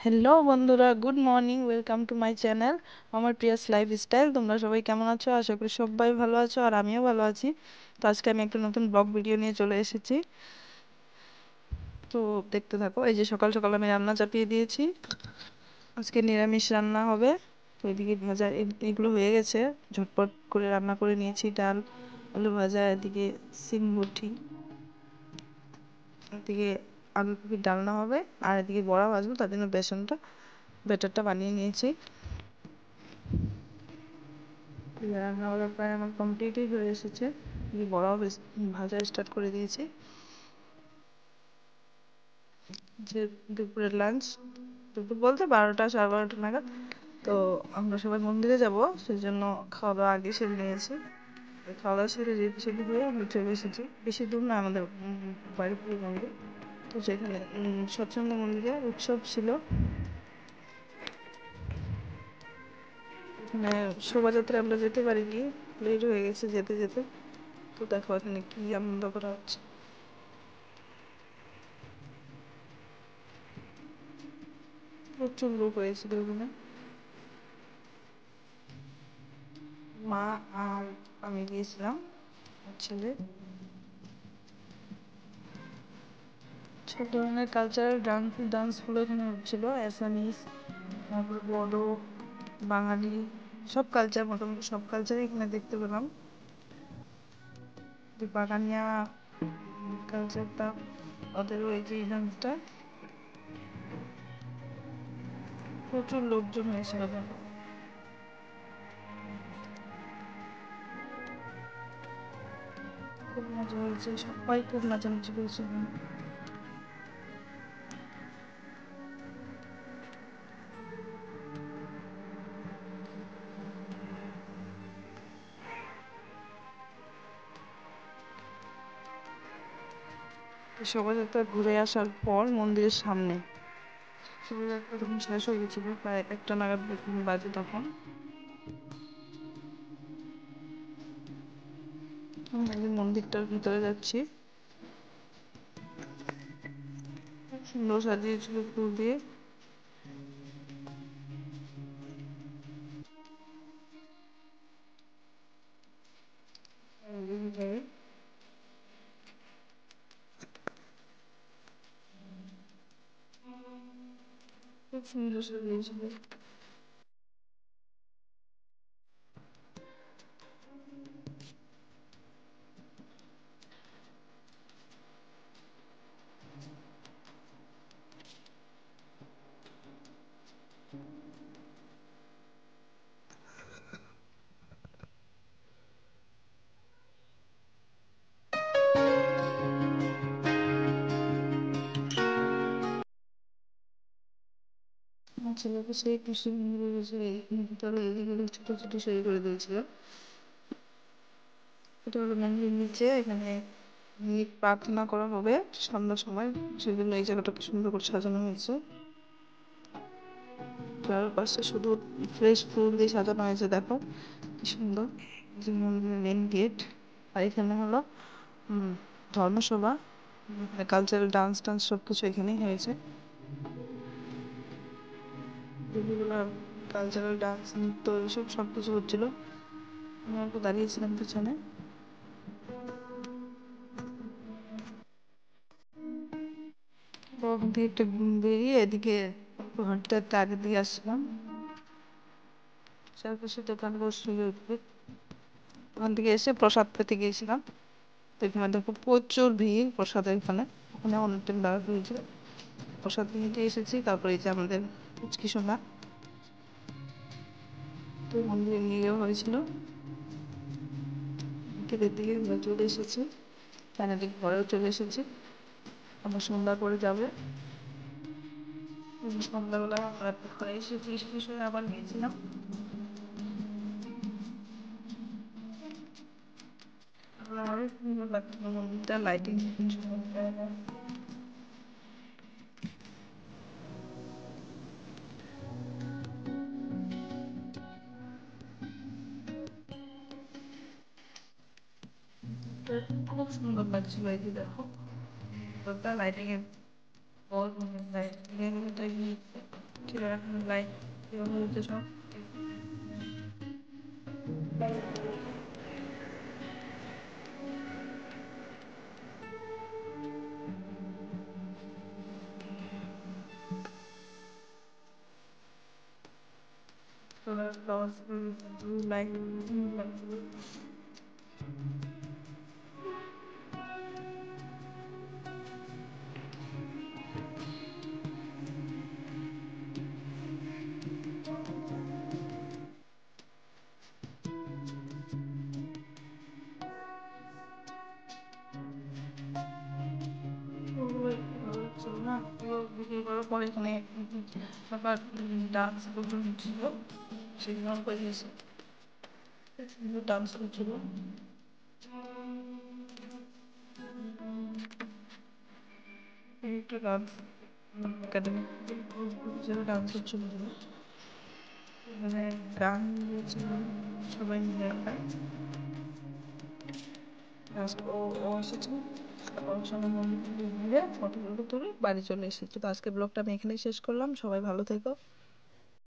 Hello বন্ধুরা, good morning. Welcome to my channel আমার Prius lifestyle. তোমরা সবাই কেমন আছো? আশা করি সবাই ভালো আছো, আর আমিও ভালো আছি। তো আজকে আমি একটা নতুন ব্লগ ভিডিও নিয়ে চলে এসেছি। তো দেখতে থাকো। এই যে সকাল সকাল আমি রান্না চাপিয়ে দিয়েছি। আজকে নিরামিষ রান্না হবে। তো এদিকে ভাজা এগুলো হয়ে গেছে, ঝটপট করে রান্না করে নিয়েছি। ডাল, আলু ভাজা, এদিকে সিম বটি, এদিকে আলু কপির ডালনা হবে, আর এদিকে বড়া ভাজবো। তার জন্য ব্যাটারটা বানিয়ে নিয়েছি। রান্না বান্না প্রায় আমার কমপ্লিটই হয়ে এসেছে। বড়াও ভাজা স্টার্ট করে দিয়েছি। যে দুপুরের লাঞ্চ, দুপুর বলতে 12টা 12:30 নাগাদ। তো আমরা সবাই মন্দিরে যাব, সেই জন্য খাওয়া দাওয়া আগে সেরে নিয়েছি। খাওয়া দাওয়া সেরে রেডি হয়ে আমি চলে এসেছি। বেশি দূর না আমাদের বাড়ির মন্দির। তো সেখানে সৎসঙ্গ মন্দিরে উৎসব ছিল। এখানে শোভাযাত্রায় আমরা যেতে পারিনি, লেট হয়ে গেছে যেতে যেতে। তো দেখো এখানে কি আনন্দ করা হচ্ছে। প্রচুর লোক হয়েছিল ওখানে। মা আর আমি গিয়েছিলাম, আর ছেলে। সব ধরনের কালচারাল ডান্সগুলো এখানে হচ্ছিল। অ্যাসামিস, তারপরে বড়ো, বাঙালি, সব কালচার, মোটামুটি সব কালচারই এখানে দেখতে পেলাম। যে বাগানিয়া কালচারটা, ওদেরও এই যে ডান্সটা, প্রচুর লোকজন হয়েছিল। দেখো খুব মজা হয়েছে, সবাই খুব নাচানাচি করেছিল। শোভাযাত্রা ঘুরে আসার পর মন্দিরের সামনে শোভাযাত্রা তখন শেষ হয়ে গেছিল, প্রায় 1টা নাগাদ বাজে তখন। আমি মন্দিরটার ভিতরে যাচ্ছি। সুন্দর সাজিয়েছিল ফুল দিয়ে। খুব সুন্দর সাজিয়েছিল। আমার ছেলেকে সেই খুশি মন্দিরে গেছে, ভিতরে এদিকে ছোট ছোট সেই করে দিয়েছিল। এটা হলো মন্দিরের নিচে, এখানে প্রার্থনা করা হবে সন্ধ্যার সময়, সেজন্য এই জায়গাটা কি সুন্দর করে সাজানো হয়েছে। চারপাশে শুধু ফ্রেশ ফুল দিয়ে সাজানো হয়েছে, দেখো কি সুন্দর। যে মন্দিরের মেন গেট। আর এখানে হলো ধর্মসভা, কালচারাল ডান্স টান্স সবকিছু এখানেই হয়েছে। যেগুলো কালচারাল ডান্স, নৃত্য, এসব সবকিছু হচ্ছিল। আমি অল্প দাঁড়িয়েছিলাম পিছনে। ওখান থেকে একটু বেরিয়ে এদিকে হাঁটতে হাঁটতে আগের দিকে আসছিলাম। চারপাশে দোকান বসে উঠবে। ওখান থেকে এসে প্রসাদ পেতে গিয়েছিলাম। তো এখানে দেখো প্রচুর ভিড় প্রসাদের। এখানে ওখানে অনেক টাইম দাঁড়াতে হয়েছে। প্রসাদ নিতে এসেছি, তারপরে এই যে আমাদের পুচকি সোনা, তো মন্দিরে নিয়ে যাওয়া হয়েছিল। বিকেলের দিকে আমরা চলে এসেছি, ফাইনালি ঘরেও চলে এসেছি। আবার সন্ধ্যার পরে যাবে। সন্ধ্যাবেলা আমরা ঘরে এসে ফ্রেশ ফ্রেশ হয়ে আবার গিয়েছিলাম। আরো সুন্দর লাগছিল মন্দিরটা, লাইটিং খুব সুন্দর লাগছিল। এই যে দেখো লাইটিং এর বল, লাইটিং এর লাইক হচ্ছে সব loss like না বিক্রি করার পরে এখানে আবার ডান্স প্রোগ্রাম ছিল সেগুলো করে গেছে ডান্স করছিল একটা ডান্স একাডেমি ডান্স হচ্ছিল মানে গান দিয়েছিল সবাই মিলে একটা ও ও এসেছিল ওর সঙ্গে মিলে ফটোগুলো তুলে বাড়ি চলে এসেছি তো আজকে ব্লগটা আমি এখানেই শেষ করলাম সবাই ভালো থেকো